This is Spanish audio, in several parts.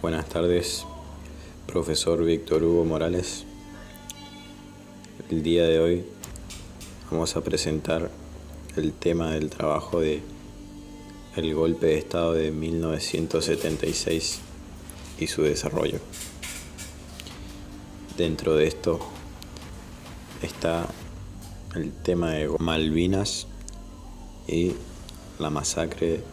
Buenas tardes, profesor Víctor Hugo Morales. El día de hoy vamos a presentar el tema del trabajo de el golpe de Estado de 1976 y su desarrollo. Dentro de esto está el tema de Malvinas y la masacre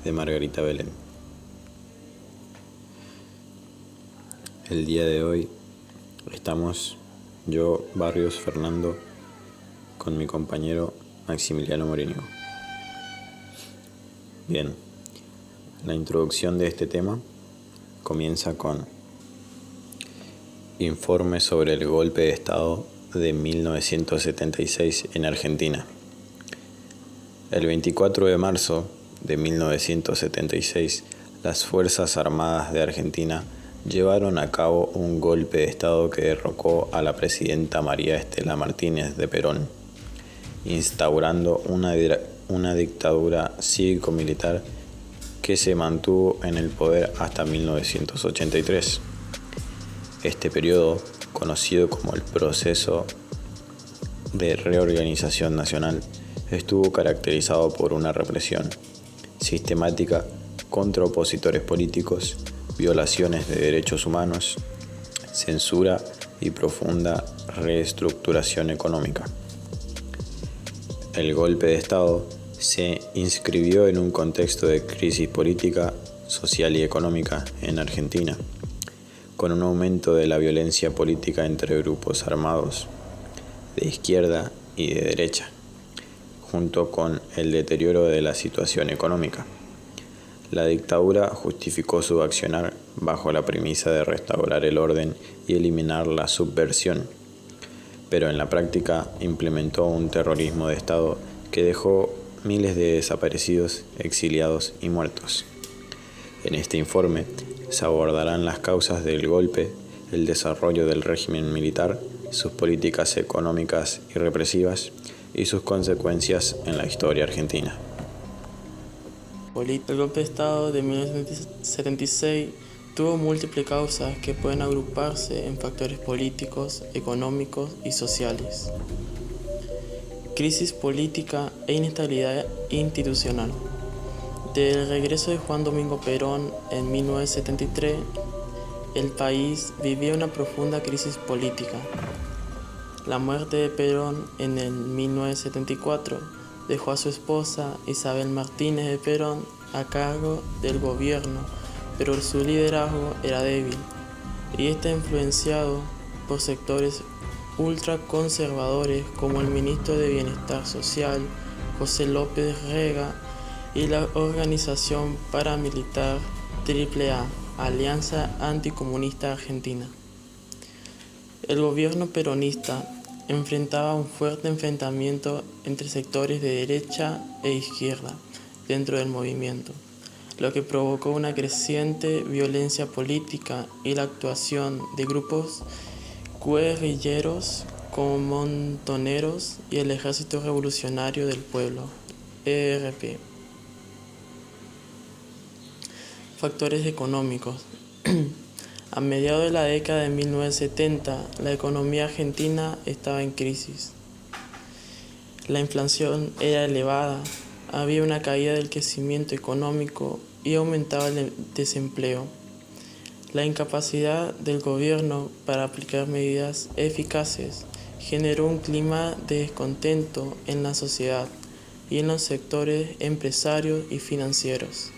de Margarita Belén. El día de hoy estamos yo, Barrios Fernando, con mi compañero Maximiliano Morínigo. Bien, la introducción de este tema comienza con informe sobre el golpe de Estado de 1976 en Argentina. El 24 de marzo de 1976, las Fuerzas Armadas de Argentina llevaron a cabo un golpe de Estado que derrocó a la presidenta María Estela Martínez de Perón, instaurando una dictadura cívico-militar que se mantuvo en el poder hasta 1983. Este periodo, conocido como el Proceso de Reorganización Nacional, estuvo caracterizado por una represión sistemática contra opositores políticos, violaciones de derechos humanos, censura y profunda reestructuración económica. El golpe de Estado se inscribió en un contexto de crisis política, social y económica en Argentina, con un aumento de la violencia política entre grupos armados de izquierda y de derecha, junto con el deterioro de la situación económica. La dictadura justificó su accionar bajo la premisa de restaurar el orden y eliminar la subversión, pero en la práctica implementó un terrorismo de Estado que dejó miles de desaparecidos, exiliados y muertos. En este informe se abordarán las causas del golpe, el desarrollo del régimen militar, sus políticas económicas y represivas y sus consecuencias en la historia argentina. El golpe de Estado de 1976 tuvo múltiples causas que pueden agruparse en factores políticos, económicos y sociales. Crisis política e inestabilidad institucional. Desde el regreso de Juan Domingo Perón en 1973, el país vivía una profunda crisis política. La muerte de Perón en el 1974 dejó a su esposa Isabel Martínez de Perón a cargo del gobierno, pero su liderazgo era débil y está influenciado por sectores ultraconservadores como el ministro de Bienestar Social, José López Rega, y la organización paramilitar AAA, Alianza Anticomunista Argentina. El gobierno peronista enfrentaba un fuerte enfrentamiento entre sectores de derecha e izquierda dentro del movimiento, lo que provocó una creciente violencia política y la actuación de grupos guerrilleros como Montoneros y el Ejército Revolucionario del Pueblo, ERP. Factores económicos. A mediados de la década de 1970, la economía argentina estaba en crisis. La inflación era elevada, había una caída del crecimiento económico y aumentaba el desempleo. La incapacidad del gobierno para aplicar medidas eficaces generó un clima de descontento en la sociedad y en los sectores empresarios y financieros,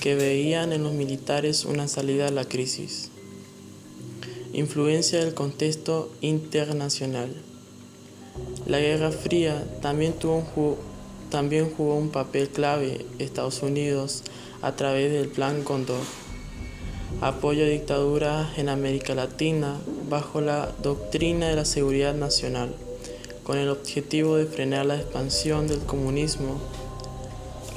que veían en los militares una salida a la crisis. Influencia del contexto internacional. La Guerra Fría también jugó un papel clave Estados Unidos a través del Plan Cóndor. Apoyo a dictaduras en América Latina bajo la doctrina de la seguridad nacional, con el objetivo de frenar la expansión del comunismo.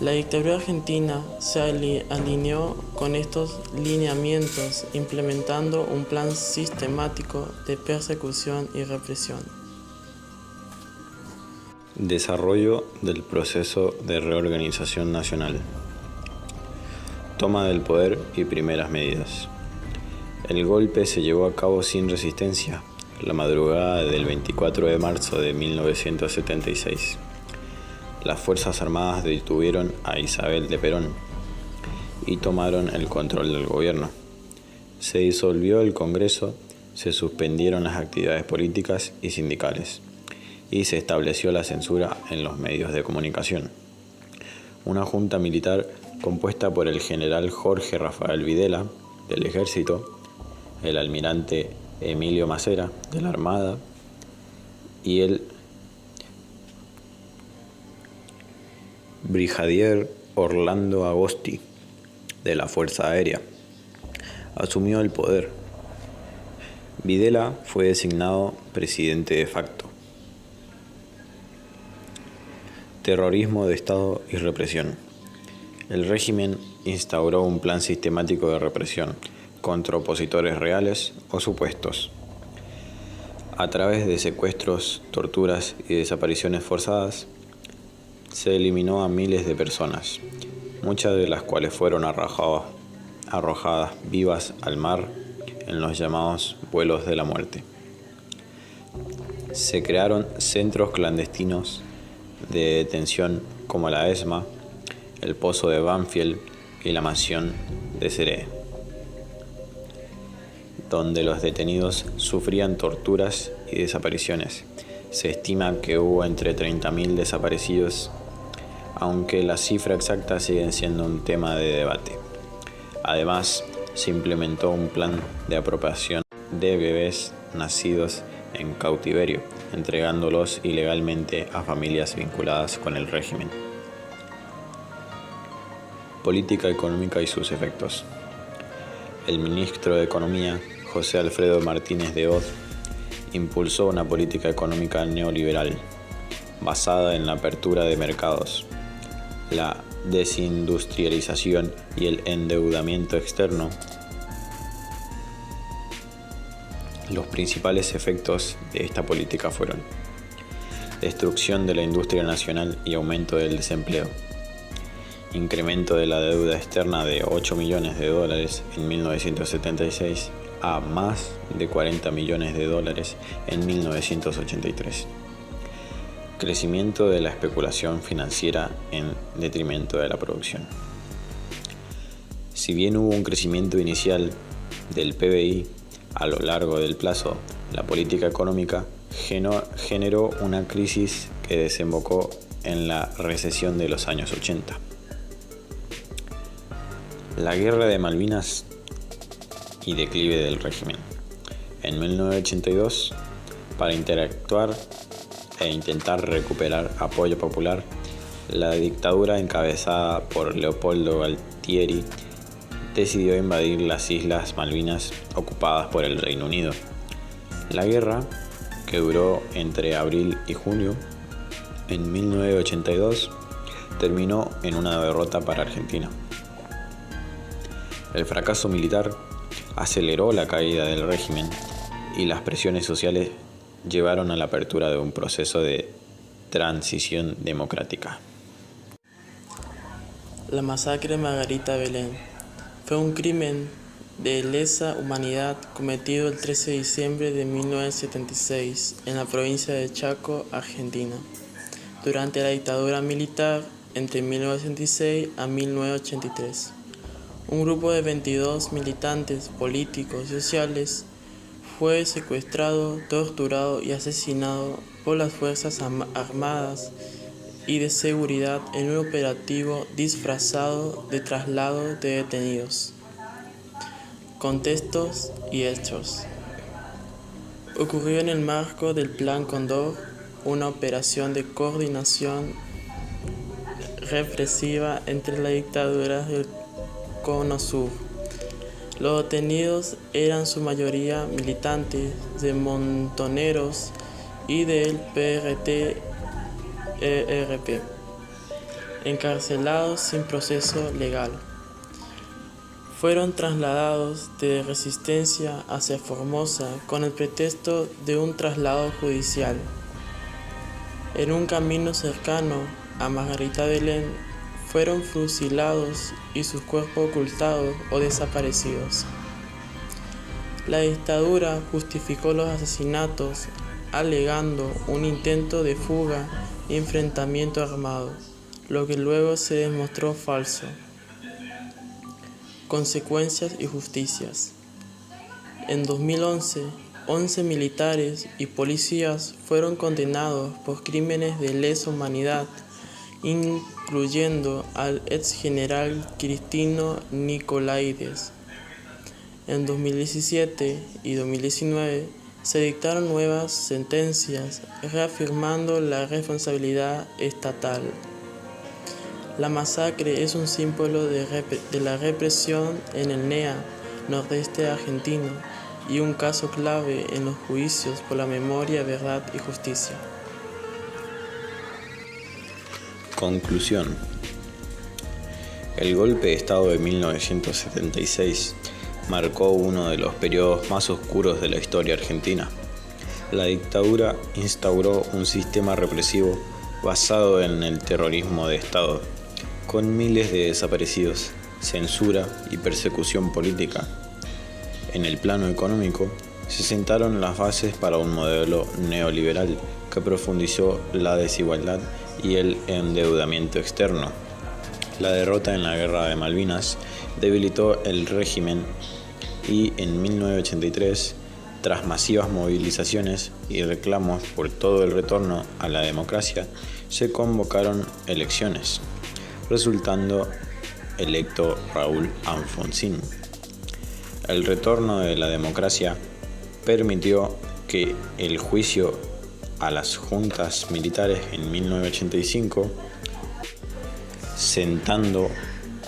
La dictadura argentina se alineó con estos lineamientos, implementando un plan sistemático de persecución y represión. Desarrollo del proceso de reorganización nacional. Toma del poder y primeras medidas. El golpe se llevó a cabo sin resistencia, la madrugada del 24 de marzo de 1976. Las Fuerzas Armadas detuvieron a Isabel de Perón y tomaron el control del gobierno. Se disolvió el Congreso, se suspendieron las actividades políticas y sindicales, y se estableció la censura en los medios de comunicación. Una junta militar compuesta por el general Jorge Rafael Videla, del Ejército, el almirante Emilio Macera, de la Armada, y el brigadier Orlando Agosti, de la Fuerza Aérea, asumió el poder. Videla fue designado presidente de facto. Terrorismo de Estado y represión. El régimen instauró un plan sistemático de represión contra opositores reales o supuestos. A través de secuestros, torturas y desapariciones forzadas, se eliminó a miles de personas, muchas de las cuales fueron arrojadas vivas al mar en los llamados vuelos de la muerte. Se crearon centros clandestinos de detención como la ESMA, el Pozo de Banfield y la Mansión de Seré, donde los detenidos sufrían torturas y desapariciones. Se estima que hubo entre 30.000 desaparecidos, aunque la cifra exacta sigue siendo un tema de debate. Además, se implementó un plan de apropiación de bebés nacidos en cautiverio, entregándolos ilegalmente a familias vinculadas con el régimen. Política económica y sus efectos. El ministro de Economía, José Alfredo Martínez de Hoz, impulsó una política económica neoliberal basada en la apertura de mercados, la desindustrialización y el endeudamiento externo. Los principales efectos de esta política fueron destrucción de la industria nacional y aumento del desempleo, incremento de la deuda externa de 8 millones de dólares en 1976 a más de 40 millones de dólares en 1983. Crecimiento de la especulación financiera en detrimento de la producción. Si bien hubo un crecimiento inicial del PBI, a lo largo del plazo, la política económica generó una crisis que desembocó en la recesión de los años 80. La Guerra de Malvinas y declive del régimen. En 1982, para interactuar e intentar recuperar apoyo popular, la dictadura encabezada por Leopoldo Galtieri decidió invadir las Islas Malvinas ocupadas por el Reino Unido. La guerra, que duró entre abril y junio en 1982, terminó en una derrota para Argentina. El fracaso militar aceleró la caída del régimen y las presiones sociales llevaron a la apertura de un proceso de transición democrática. La masacre de Margarita Belén fue un crimen de lesa humanidad cometido el 13 de diciembre de 1976 en la provincia de Chaco, Argentina, durante la dictadura militar entre 1976 a 1983. Un grupo de 22 militantes políticos y sociales fue secuestrado, torturado y asesinado por las Fuerzas Armadas y de Seguridad en un operativo disfrazado de traslado de detenidos. Contextos y hechos. Ocurrió en el marco del Plan Cóndor, una operación de coordinación represiva entre las dictaduras del Cono Sur. Los detenidos eran su mayoría militantes de Montoneros y del PRT-ERP, encarcelados sin proceso legal. Fueron trasladados de Resistencia hacia Formosa con el pretexto de un traslado judicial. En un camino cercano a Margarita Belén fueron fusilados y sus cuerpos ocultados o desaparecidos. La dictadura justificó los asesinatos alegando un intento de fuga y enfrentamiento armado, lo que luego se demostró falso. Consecuencias y justicias. En 2011, 11 militares y policías fueron condenados por crímenes de lesa humanidad, incluyendo al exgeneral Cristino Nicolaides. En 2017 y 2019 se dictaron nuevas sentencias reafirmando la responsabilidad estatal. La masacre es un símbolo de la represión en el NEA, nordeste argentino, y un caso clave en los juicios por la memoria, verdad y justicia. Conclusión. El golpe de Estado de 1976 marcó uno de los periodos más oscuros de la historia argentina. La dictadura instauró un sistema represivo basado en el terrorismo de Estado, con miles de desaparecidos, censura y persecución política. En el plano económico, se sentaron las bases para un modelo neoliberal que profundizó la desigualdad y el endeudamiento externo. La derrota en la Guerra de Malvinas debilitó el régimen y en 1983, tras masivas movilizaciones y reclamos por todo el retorno a la democracia, se convocaron elecciones, resultando electo Raúl Alfonsín. El retorno de la democracia permitió que el juicio a las juntas militares en 1985, sentando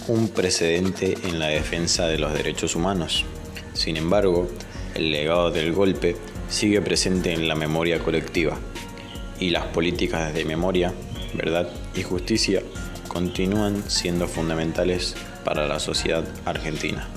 un precedente en la defensa de los derechos humanos. Sin embargo, el legado del golpe sigue presente en la memoria colectiva y las políticas de memoria, verdad y justicia continúan siendo fundamentales para la sociedad argentina.